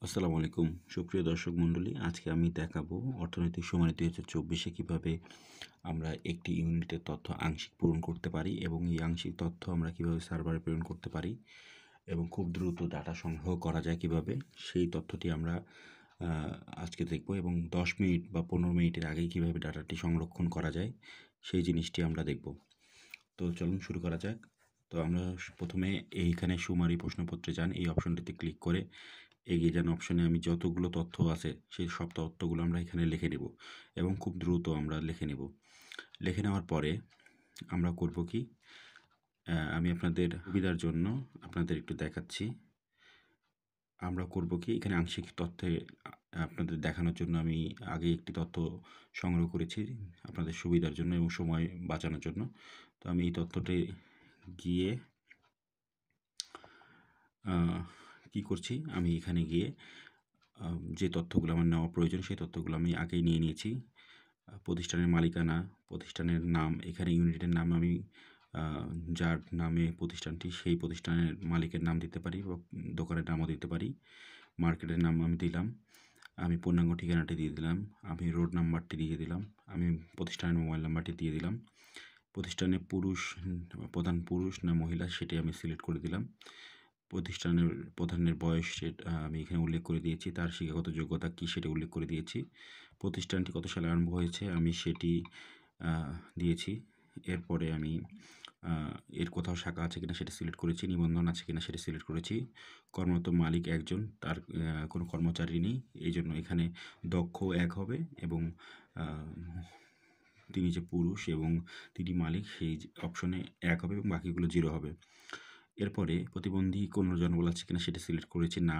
আসসালামু আলাইকুম। সুপ্রিয় দর্শক মণ্ডলী, আজকে আমি দেখাবো অর্থনৈতিক সমানি ২০২৪ কিভাবে আমরা একটি ইউনিটের তথ্য আংশিক পূরণ করতে পারি এবং এই আংশিক তথ্য আমরা কিভাবে সার্ভারে প্রেরণ করতে পারি এবং খুব দ্রুত ডাটা সংগ্রহ করা যায় কিভাবে, সেই তথ্যটি আমরা আ আজকে দেখব এবং ১০ মিনিট বা ১৫ মিনিটের আগেই কিভাবে ডাটাটি সংরক্ষণ করা যায়, সেই জিনিসটি আমরা দেখব। তো চলুন শুরু করা যাক। তো আমরা প্রথমে এইখানে সুমারি প্রশ্নপত্রে যান, এই অপশনটিতে ক্লিক করে এগিয়ে যান অপশনে আমি যতগুলো তথ্য আছে সেই সব তথ্যগুলো আমরা এখানে লিখে নেব এবং খুব দ্রুত আমরা লিখে নেব। লিখে নেওয়ার পরে আমরা করব কি, আমি আপনাদের সুবিধার জন্য আপনাদের একটু দেখাচ্ছি। আমরা করব কি, এখানে আংশিক তথ্যে আপনাদের দেখানোর জন্য আমি আগে একটি তথ্য সংগ্রহ করেছি আপনাদের সুবিধার জন্য এবং সময় বাঁচানোর জন্য। তো আমি এই তথ্যটি গিয়ে কি করছি, আমি এখানে গিয়ে যে তথ্যগুলো আমার নেওয়া প্রয়োজন সেই তথ্যগুলো আমি আগেই নিয়ে নিয়েছি। প্রতিষ্ঠানের মালিকানা, প্রতিষ্ঠানের নাম, এখানে ইউনিটের নাম আমি যার নামে প্রতিষ্ঠানটি সেই প্রতিষ্ঠানের মালিকের নাম দিতে পারি বা দোকানের নামও দিতে পারি। মার্কেটের নাম আমি দিলাম, আমি পূর্ণাঙ্গ ঠিকানাটি দিয়ে দিলাম, আমি রোড নাম্বারটি দিয়ে দিলাম, আমি প্রতিষ্ঠানের মোবাইল নাম্বারটি দিয়ে দিলাম। প্রতিষ্ঠানে প্রধান পুরুষ না মহিলা সেটি আমি সিলেক্ট করে দিলাম। প্রতিষ্ঠানের প্রধানের বয়স সেটা আমি এখানে উল্লেখ করে দিয়েছি, তার শিক্ষাগত যোগ্যতা কী সেটি উল্লেখ করে দিয়েছি। প্রতিষ্ঠানটি কত সালে আরম্ভ হয়েছে আমি সেটি দিয়েছি। এরপরে আমি এর কোথাও শাখা আছে কিনা সেটা সিলেক্ট করেছি, নিবন্ধন আছে কিনা সেটা সিলেক্ট করেছি। কর্মরত মালিক একজন, তার কোনো কর্মচারী নেই, এই জন্য এখানে দক্ষ ১ হবে এবং তিনি যে পুরুষ এবং তিনি মালিক সেই অপশনে ১ হবে এবং বাকিগুলো 0 হবে। এরপরে প্রতিবন্ধী কোনো জনবল আছে কিনা সেটা সিলেক্ট করেছি না,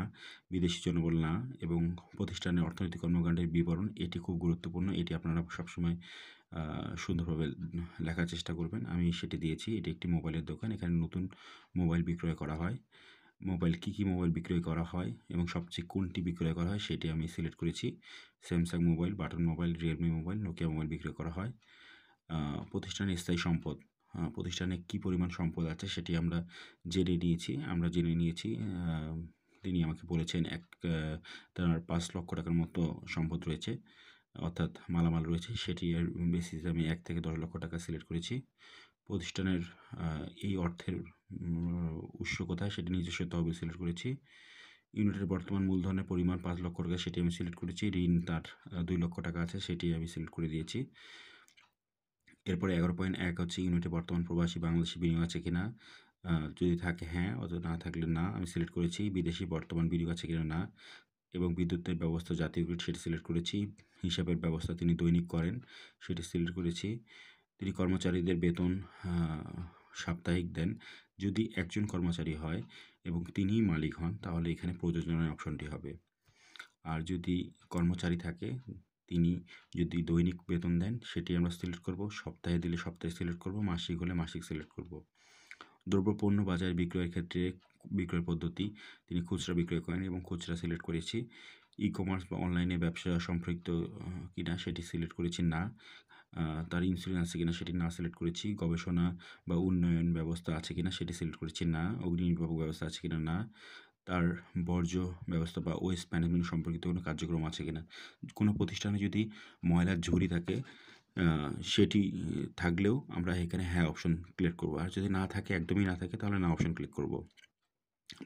বিদেশি জনবল না এবং প্রতিষ্ঠানের অর্থনৈতিক কর্মকাণ্ডের বিবরণ, এটি খুব গুরুত্বপূর্ণ, এটি আপনারা সবসময় সুন্দরভাবে লেখার চেষ্টা করবেন। আমি সেটি দিয়েছি। এটি একটি মোবাইলের দোকান, এখানে নতুন মোবাইল বিক্রয় করা হয়। কী মোবাইল বিক্রয় করা হয় এবং সবচেয়ে কোনটি বিক্রয় করা হয় সেটি আমি সিলেক্ট করেছি। Samsung mobile, button mobile, Realme mobile, Nokia mobile বিক্রয় করা হয়। প্রতিষ্ঠানের স্থায়ী সম্পদ, প্রতিষ্ঠানে কী পরিমাণ সম্পদ আছে সেটি আমরা জেনে নিয়েছি। তিনি আমাকে বলেছেন তার ৫ লক্ষ টাকার মতো সম্পদ রয়েছে, অর্থাৎ মালামাল রয়েছে, সেটি বেসিসে আমি ১ থেকে ১০ লক্ষ টাকা সিলেক্ট করেছি। প্রতিষ্ঠানের এই অর্থের উৎস কোথায় সেটি নিজস্ব তহবিল সিলেক্ট করেছি। ইউনিটের বর্তমান মূলধনের পরিমাণ ৫ লক্ষ টাকা সেটি আমি সিলেক্ট করেছি। ঋণ তার ২ লক্ষ টাকা আছে সেটি আমি সিলেক্ট করে দিয়েছি। এরপরে ১১.১ হচ্ছে ইউনিটে বর্তমান প্রবাসী বাংলাদেশি বিনিয়োগ আছে কিনা, যদি থাকে হ্যাঁ, অথবা না থাকলে না আমি সিলেক্ট করেছি। বিদেশি বর্তমান বিনিয়োগ আছে কিনা না এবং বিদ্যুতের ব্যবস্থা জাতীয় গ্রিড সেটি সিলেক্ট করেছি। হিসাবের ব্যবস্থা তিনি দৈনিক করেন সেটি সিলেক্ট করেছি। তিনি কর্মচারীদের বেতন সাপ্তাহিক দেন। যদি একজন কর্মচারী হয় এবং তিনিই মালিক হন তাহলে এখানে প্রযোজনের অপশনটি হবে। আর যদি কর্মচারী থাকে, তিনি যদি দৈনিক বেতন দেন সেটি আমরা সিলেক্ট করব, সপ্তাহে দিলে সপ্তাহে সিলেক্ট করব, মাসিক হলে মাসিক সিলেক্ট করব। দ্রব্যপণ্য বাজারে বিক্রয়ের ক্ষেত্রে বিক্রয় পদ্ধতি, তিনি খুচরা বিক্রয় করেন এবং খুচরা সিলেক্ট করেছি। ই-কমার্স বা অনলাইনে ব্যবসা সম্পৃক্ত কিনা সেটি সিলেক্ট করেছি না। তার ইন্স্যুরেন্স আছে কিনা সেটি না সিলেক্ট করেছি। গবেষণা বা উন্নয়ন ব্যবস্থা আছে কিনা সেটি সিলেক্ট করেছি না। অগ্নি নির্বাপক ব্যবস্থা আছে কিনা না। তার বর্জ্য ব্যবস্থা বা ওয়েস্ট ম্যানেজমেন্ট সম্পর্কিত কোনো কার্যক্রম আছে কিনা। কোনো প্রতিষ্ঠানে যদি ময়লার ঝুড়ি থাকে, সেটি থাকলেও আমরা এখানে হ্যাঁ অপশন ক্লিক করব। আর যদি না থাকে, একদমই না থাকে, তাহলে না অপশন ক্লিক করব।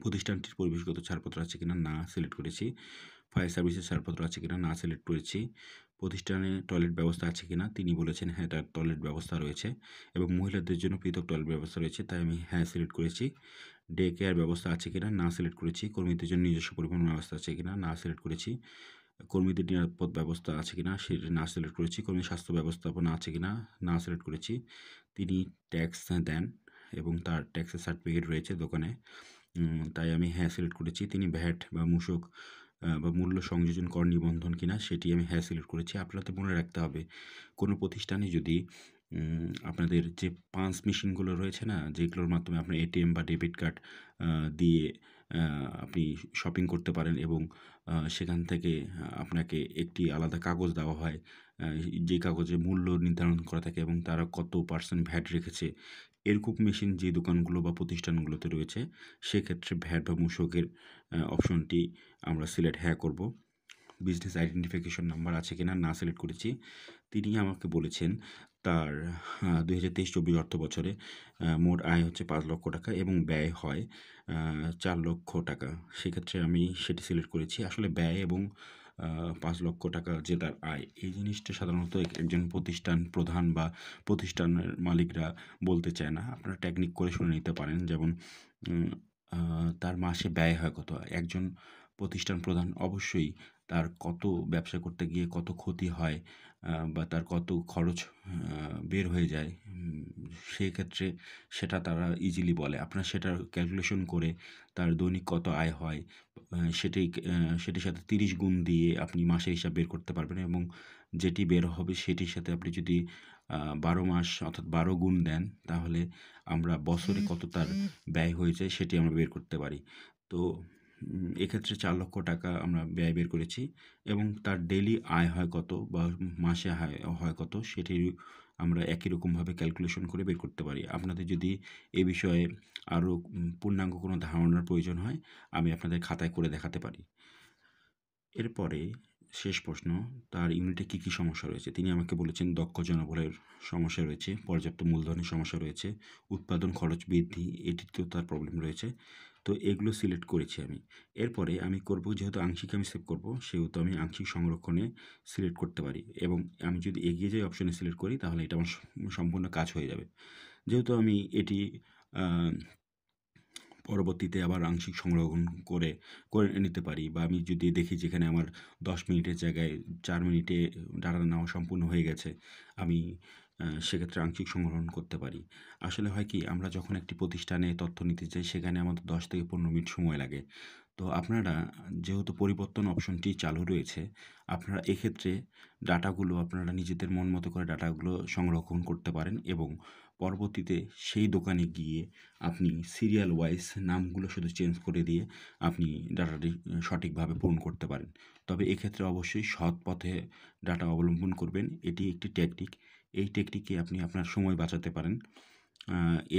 প্রতিষ্ঠানটির পরিবেশগত ছাড়পত্র আছে কিনা না সিলেক্ট করেছি। ফায়ার সার্ভিসের ছাড়পত্র আছে কিনা না সিলেক্ট করেছি। প্রতিষ্ঠানে টয়লেট ব্যবস্থা আছে কিনা, তিনি বলেছেন হ্যাঁ তার টয়লেট ব্যবস্থা রয়েছে এবং মহিলাদের জন্য পৃথক টয়লেট ব্যবস্থা রয়েছে, তাই আমি হ্যাঁ সিলেক্ট করেছি। ডে কেয়ার ব্যবস্থা আছে কিনা না সিলেক্ট করেছি। কর্মীদের জন্য নিজস্ব পরিবহন ব্যবস্থা আছে কিনা না সিলেক্ট করেছি। কর্মীদের নিরাপদ ব্যবস্থা আছে কিনা সেটি না সিলেক্ট করেছি। কর্মী স্বাস্থ্য ব্যবস্থাপনা আছে কিনা না সিলেক্ট করেছি। তিনি ট্যাক্স দেন এবং তার ট্যাক্সের সার্টিফিকেট রয়েছে দোকানে, তাই আমি হ্যাঁ সিলেক্ট করেছি। তিনি ভ্যাট বা মূসক বা মূল্য সংযোজন কর নিবন্ধন কিনা সেটি আমি হ্যাঁ সিলেক্ট করেছি। আপনাদের মনে রাখতে হবে, কোনো প্রতিষ্ঠানে যদি আপনাদের যে পাঞ্চ মেশিনগুলো রয়েছে না, যেগুলোর মাধ্যমে আপনার এটিএম বা ডেবিট কার্ড দিয়ে আপনি শপিং করতে পারেন এবং সেখান থেকে আপনাকে একটি আলাদা কাগজ দেওয়া হয়, যে কাগজে মূল্য নির্ধারণ করা থাকে এবং তারা কত % ভ্যাট রেখেছে এরকম মেশিন যে দোকানগুলো বা প্রতিষ্ঠানগুলোতে রয়েছে, সেক্ষেত্রে ভ্যাট বা মূসকের অপশনটি আমরা সিলেক্ট হ্যাঁ করব। বিজনেস আইডেন্টিফিকেশন নাম্বার আছে কিনা না সিলেক্ট করেছি। তিনি আমাকে বলেছেন তার ২০২৩-২৪ অর্থ বছরে মোট আয় হচ্ছে ৳৫,০০,০০০ এবং ব্যয় হয় ৳৪,০০,০০০। সেক্ষেত্রে আমি সেটি সিলেক্ট করেছি। আসলে ব্যয় এবং ৳৫,০০,০০০ যে তার আয়, এই জিনিসটা সাধারণত একজন প্রতিষ্ঠান প্রধান বা প্রতিষ্ঠানের মালিকরা বলতে চায় না। আপনারা টেকনিক করে শুনে নিতে পারেন। যেমন উম আ তার মাসে ব্যয় হয় কত? একজন প্রতিষ্ঠান প্রধান অবশ্যই তার কত ব্যবসা করতে গিয়ে কত ক্ষতি হয় বা তার কত খরচ বের হয়ে যায়, সেক্ষেত্রে সেটা তারা ইজিলি বলে। আপনার সেটার ক্যালকুলেশন করে তার দৈনিক কত আয় হয় সেটি সেটির সাথে ৩০ গুণ দিয়ে আপনি মাসের হিসাব বের করতে পারবেন এবং যেটি বের হবে সেটির সাথে আপনি যদি ১২ মাস অর্থাৎ ১২ গুণ দেন, তাহলে আমরা বছরে কত তার ব্যয় হয়ে যায় সেটি আমরা বের করতে পারি। তো এক্ষেত্রে ৳৪,০০,০০০ আমরা ব্যয় বের করেছি এবং তার ডেইলি আয় হয় কত বা মাসে হয় কত সেটি আমরা একই রকমভাবে ক্যালকুলেশন করে বের করতে পারি। আপনাদের যদি এ বিষয়ে আরও পূর্ণাঙ্গ কোনো ধারণার প্রয়োজন হয়, আমি আপনাদের খাতায় করে দেখাতে পারি। এরপরে শেষ প্রশ্ন, তার ইউনিটে কী, কী সমস্যা রয়েছে? তিনি আমাকে বলেছেন দক্ষ জনবলের সমস্যা রয়েছে, পর্যাপ্ত মূলধনের সমস্যা রয়েছে, উৎপাদন খরচ বৃদ্ধি এটিতেও তার প্রবলেম রয়েছে। তো এগুলো সিলেক্ট করেছি আমি। এরপরে আমি করব, যেহেতু আংশিক আমি সেভ করব, সেহেতু আমি আংশিক সংরক্ষণে সিলেক্ট করতে পারি এবং আমি যদি এগিয়ে যাই অপশনে সিলেক্ট করি তাহলে এটা আমার সম্পূর্ণ কাজ হয়ে যাবে। যেহেতু আমি এটি আ পরবর্তীতে আবার আংশিক সংরক্ষণ করে করে নিতে পারি বা আমি যদি দেখি যেখানে আমার ১০ মিনিটের জায়গায় ৪ মিনিটে ডাটা নেওয়া সম্পূর্ণ হয়ে গেছে, আমি সেক্ষেত্রে আংশিক সংরক্ষণ করতে পারি। আসলে হয় কি, আমরা যখন একটি প্রতিষ্ঠানে তথ্য নিতে যাই সেখানে আমাদের ১০ থেকে ১৫ মিনিট সময় লাগে। তো আপনারা যেহেতু পরিবর্তন অপশনটি চালু রয়েছে, আপনারা এক্ষেত্রে ডাটাগুলো আপনারা নিজেদের মন মতো করে ডাটাগুলো সংরক্ষণ করতে পারেন এবং পরবর্তীতে সেই দোকানে গিয়ে আপনি সিরিয়াল ওয়াইজ নামগুলো শুধু চেঞ্জ করে দিয়ে আপনি ডাটাটি সঠিকভাবে পূরণ করতে পারেন। তবে এক্ষেত্রে অবশ্যই সৎ পথে ডাটা অবলম্বন করবেন। এটি একটি টেকনিক। এই টেকনিকে আপনি আপনার সময় বাঁচাতে পারেন।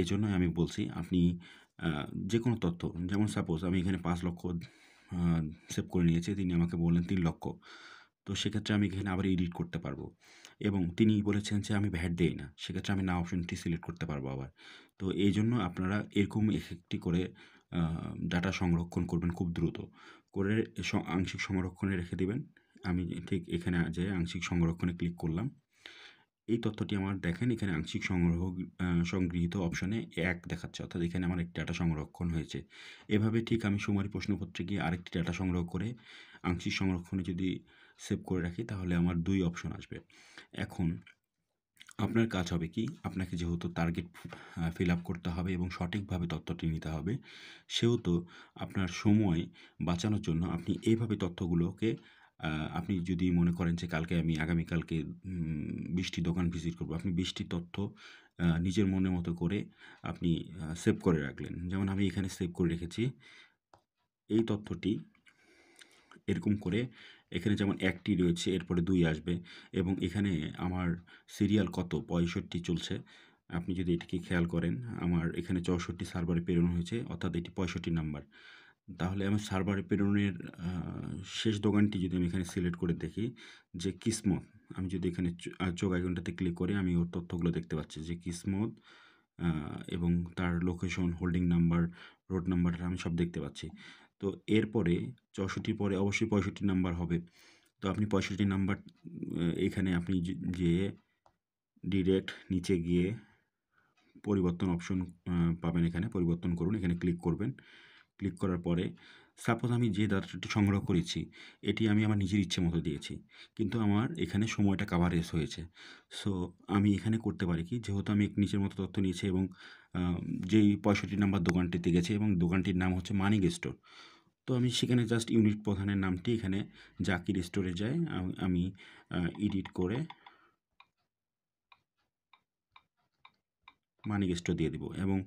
এজন্যই আমি বলছি আপনি আ যেকোনো তথ্য, যেমন সাপোজ আমি এখানে ৫,০০,০০০ আ সেভ করে নিয়েছি। তিনি আমাকে বললেন ৩,০০,০০০। তো সেক্ষেত্রে আমি এখানে আবার এডিট করতে পারবো এবং তিনি বলেছেন যে আমি ভ্যাট দেই না। সেক্ষেত্রে আমি না অপশনটি সিলেক্ট করতে পারবো আবার। তো এইজন্য আপনারা এরকম একটি করে আ ডাটা সংরক্ষণ করবেন খুব দ্রুত। করে আংশিক সংরক্ষণে রেখে দিবেন। আমি ঠিক এখানে যেয়ে আংশিক সংরক্ষণে ক্লিক করলাম। এই তথ্যটি আমার দেখেন এখানে আংশিক সংগৃহীত অপশনে ১ দেখাচ্ছে। অর্থাৎ এখানে আমার একটি ডাটা সংরক্ষণ হয়েছে। এভাবে ঠিক আমি সুমারি প্রশ্নপত্রে গিয়ে আরেকটি ডাটা সংগ্রহ করে আংশিক সংরক্ষণে যদি সেভ করে রাখি তাহলে আমার ২ অপশন আসবে। এখন আপনার কাজ হবে কি? আপনাকে যেহেতু টার্গেট ফিল আপ করতে হবে এবং সঠিকভাবে তথ্যটি নিতে হবে, সেহেতু আপনার সময় বাঁচানোর জন্য আপনি এইভাবে তথ্যগুলোকে আপনি যদি মনে করেন যে আগামীকালকে ২০ টি দোকান ভিজিট করব। আপনি ২০ টি তথ্য নিজের মনের মতো করে আপনি সেভ করে রাখলেন। যেমন আমি এখানে সেভ করে রেখেছি। এই তথ্যটি এরকম করে এখানে যেমন ১ টি রয়েছে, এরপরে ২ আসবে এবং এখানে আমার সিরিয়াল কত ৬৫ চলছে। আপনি যদি এটিকে খেয়াল করেন, আমার এখানে ৬৪ সার্ভারে প্রেরণ হয়েছে, অর্থাৎ এটি ৬৫ নাম্বার। তাহলে আমার সার্ভারে প্রেরণের শেষ দোকানটি যদি আমি এখানে সিলেক্ট করে দেখি যে কিসমত, আমি যদি এখানে চোখ আইকনটাতে ক্লিক করি আমি ওর তথ্যগুলো দেখতে পাচ্ছি যে কিসমত আ এবং তার লোকেশন, হোল্ডিং নাম্বার, রোড নাম্বারটা আমি সব দেখতে পাচ্ছি। তো এরপরে ৬৪ র পরে অবশ্যই ৬৫ নাম্বার হবে। তো আপনি ৬৫ নাম্বার এখানে আপনি যেয়ে ডিরেক্ট নিচে গিয়ে পরিবর্তন অপশন পাবেন এখানে, পরিবর্তন করুন। এখানে ক্লিক করবেন। ক্লিক করার পরে সাপোজ আমি যে ডাটাটি সংগ্রহ করেছি, এটি আমি আমার নিজের ইচ্ছে মতো দিয়েছি। কিন্তু আমার এখানে সময়টা কাভারেজ হয়েছে। সো আমি এখানে করতে পারি কি, যেহেতু আমি নিজের মতো তথ্য নিয়েছি এবং আ যেই ৬৫ নাম্বার দোকানটিতে গেছি এবং দোকানটির নাম হচ্ছে মানিক স্টোর। তো আমি সেখানে জাস্ট ইউনিট প্রধানের নামটি এখানে জাকির স্টোরে যাই। আমি এডিট করে মানিক স্টোর দিয়ে দিব এবং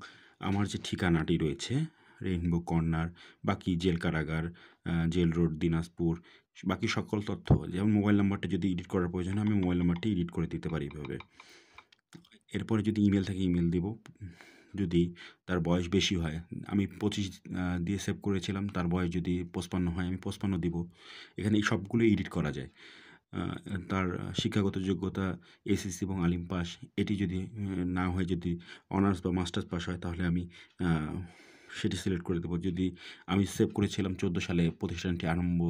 আমার যে ঠিকানাটি রয়েছে রেইনবো কর্নার, বাকি জেল কারাগার, জেল রোড, দিনাজপুর, বাকি সকল তথ্য, যেমন মোবাইল নাম্বারটা যদি এডিট করার প্রয়োজন হয় আমি মোবাইল নাম্বারটি এডিট করে দিতে পারি এভাবে। এরপরে যদি ইমেল থাকে ইমেল দিব। যদি তার বয়স বেশি হয়, আমি 25 দিয়ে সেভ করেছিলাম, তার বয়স যদি 55 হয় আমি 55 দিব। এখানে এই সবগুলো এডিট করা যায়। আ তার শিক্ষাগত যোগ্যতা এসএসসি এবং আলিম পাস, এটি যদি না হয়, যদি অনার্স বা মাস্টার্স পাস হয় তাহলে আমি আ সেটি সিলেক্ট করে দেবো। যদি আমি সেভ করেছিলাম 14 সালে প্রতিষ্ঠানটি আরম্ভ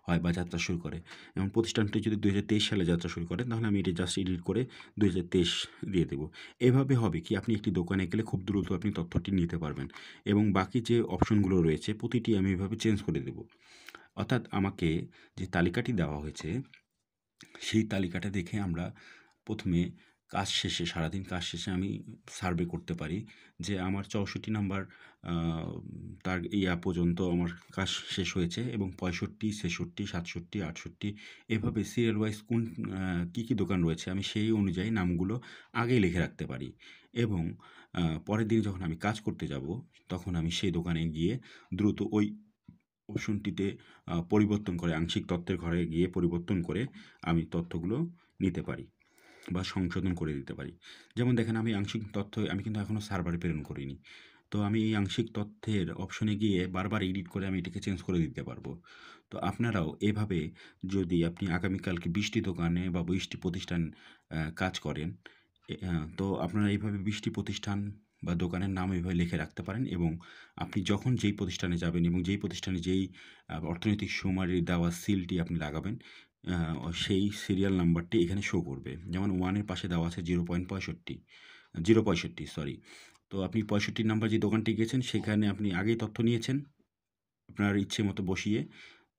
হয় বা যাত্রা শুরু করে, এবং প্রতিষ্ঠানটি যদি 2023 সালে যাত্রা শুরু করে তাহলে আমি এটি জাস্ট এডিট করে 2023 দিয়ে দেবো। এভাবে হবে কি, আপনি একটি দোকানে গেলে খুব দ্রুত আপনি তথ্যটি নিতে পারবেন, এবং বাকি যে অপশনগুলো রয়েছে প্রতিটি আমি এভাবে চেঞ্জ করে দেবো। অর্থাৎ আমাকে যে তালিকাটি দেওয়া হয়েছে সেই তালিকাটা দেখে আমরা প্রথমে কাজ শেষে, সারাদিন কাজ শেষে আমি সার্ভে করতে পারি যে আমার 64 নাম্বার আ তার পর্যন্ত আমার কাজ শেষ হয়েছে, এবং 65, ছেষট্টি, 67, 68 এভাবে সিরিয়াল ওয়াইজ কোন কী দোকান রয়েছে আমি সেই অনুযায়ী নামগুলো আগেই লিখে রাখতে পারি, এবং পরের দিন যখন আমি কাজ করতে যাব তখন আমি সেই দোকানে গিয়ে দ্রুত ওই অপশনটিতে পরিবর্তন করে, আংশিক তথ্যের ঘরে গিয়ে পরিবর্তন করে আমি তথ্যগুলো নিতে পারি বা সংশোধন করে দিতে পারি। যেমন দেখেন, আমি আংশিক তথ্য আমি কিন্তু এখনও সার্ভারে প্রেরণ করিনি। তো আমি এই আংশিক তথ্যের অপশনে গিয়ে বারবার এডিট করে আমি এটাকে চেঞ্জ করে দিতে পারবো। তো আপনারাও এভাবে, যদি আপনি আগামীকালকে 20 টি দোকানে বা 20 টি প্রতিষ্ঠান কাজ করেন, তো আপনারা এইভাবে 20 টি প্রতিষ্ঠান বা দোকানের নাম এভাবে লিখে রাখতে পারেন, এবং আপনি যখন যেই প্রতিষ্ঠানে যাবেন এবং যেই প্রতিষ্ঠানে যেই অর্থনৈতিক সুমারি দেওয়া সিলটি আপনি লাগাবেন, সেই সিরিয়াল নাম্বারটি এখানে শো করবে। যেমন 1 এর পাশে দেওয়া আছে 0.65 সরি। তো আপনি 65 নাম্বার যে দোকানটি গেছেন সেখানে আপনি আগেই তথ্য নিয়েছেন আপনার ইচ্ছে মতো বসিয়ে।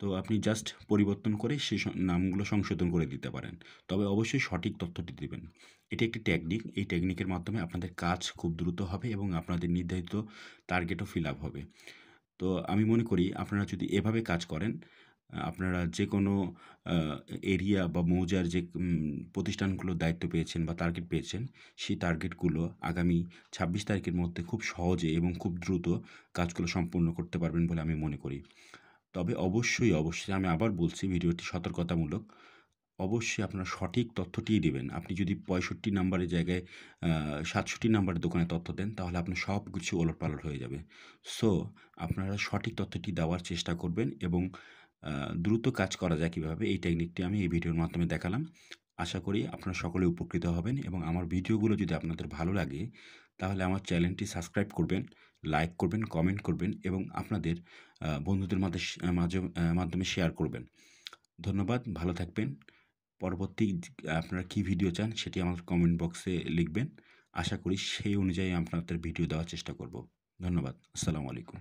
তো আপনি জাস্ট পরিবর্তন করে সেই নামগুলো সংশোধন করে দিতে পারেন। তবে অবশ্যই সঠিক তথ্যটি দিবেন। এটি একটি টেকনিক। এই টেকনিকের মাধ্যমে আপনাদের কাজ খুব দ্রুত হবে এবং আপনাদের নির্ধারিত টার্গেটও ফিল আপ হবে। তো আমি মনে করি আপনারা যদি এভাবে কাজ করেন, আপনারা যেকোনো আ এরিয়া বা মৌজার যে প্রতিষ্ঠানগুলোর দায়িত্ব পেয়েছেন বা টার্গেট পেয়েছেন, সেই টার্গেটগুলো আগামী 26 তারিখের মধ্যে খুব সহজে এবং খুব দ্রুত কাজগুলো সম্পূর্ণ করতে পারবেন বলে আমি মনে করি। তবে অবশ্যই আমি আবার বলছি, ভিডিওটি সতর্কতামূলক। অবশ্যই আপনারা সঠিক তথ্যটিই দিবেন। আপনি যদি 65 নাম্বারের জায়গায় আ 67 নাম্বারের দোকানে তথ্য দেন, তাহলে আপনার সবকিছু ওলটপালট হয়ে যাবে। সো আপনারা সঠিক তথ্যটি দেওয়ার চেষ্টা করবেন, এবং আ দ্রুত কাজ করা যায় কীভাবে, এই টেকনিকটি আমি এই ভিডিওর মাধ্যমে দেখালাম। আশা করি আপনারা সকলে উপকৃত হবেন, এবং আমার ভিডিওগুলো যদি আপনাদের ভালো লাগে, তাহলে আমার চ্যানেলটি সাবস্ক্রাইব করবেন, লাইক করবেন, কমেন্ট করবেন, এবং আপনাদের বন্ধুদের মাধ্যমে শেয়ার করবেন। ধন্যবাদ, ভালো থাকবেন। পরবর্তী আপনারা কী ভিডিও চান সেটি আমার কমেন্ট বক্সে লিখবেন। আশা করি সেই অনুযায়ী আপনাদের ভিডিও দেওয়ার চেষ্টা করব। ধন্যবাদ। আসসালামু আলাইকুম।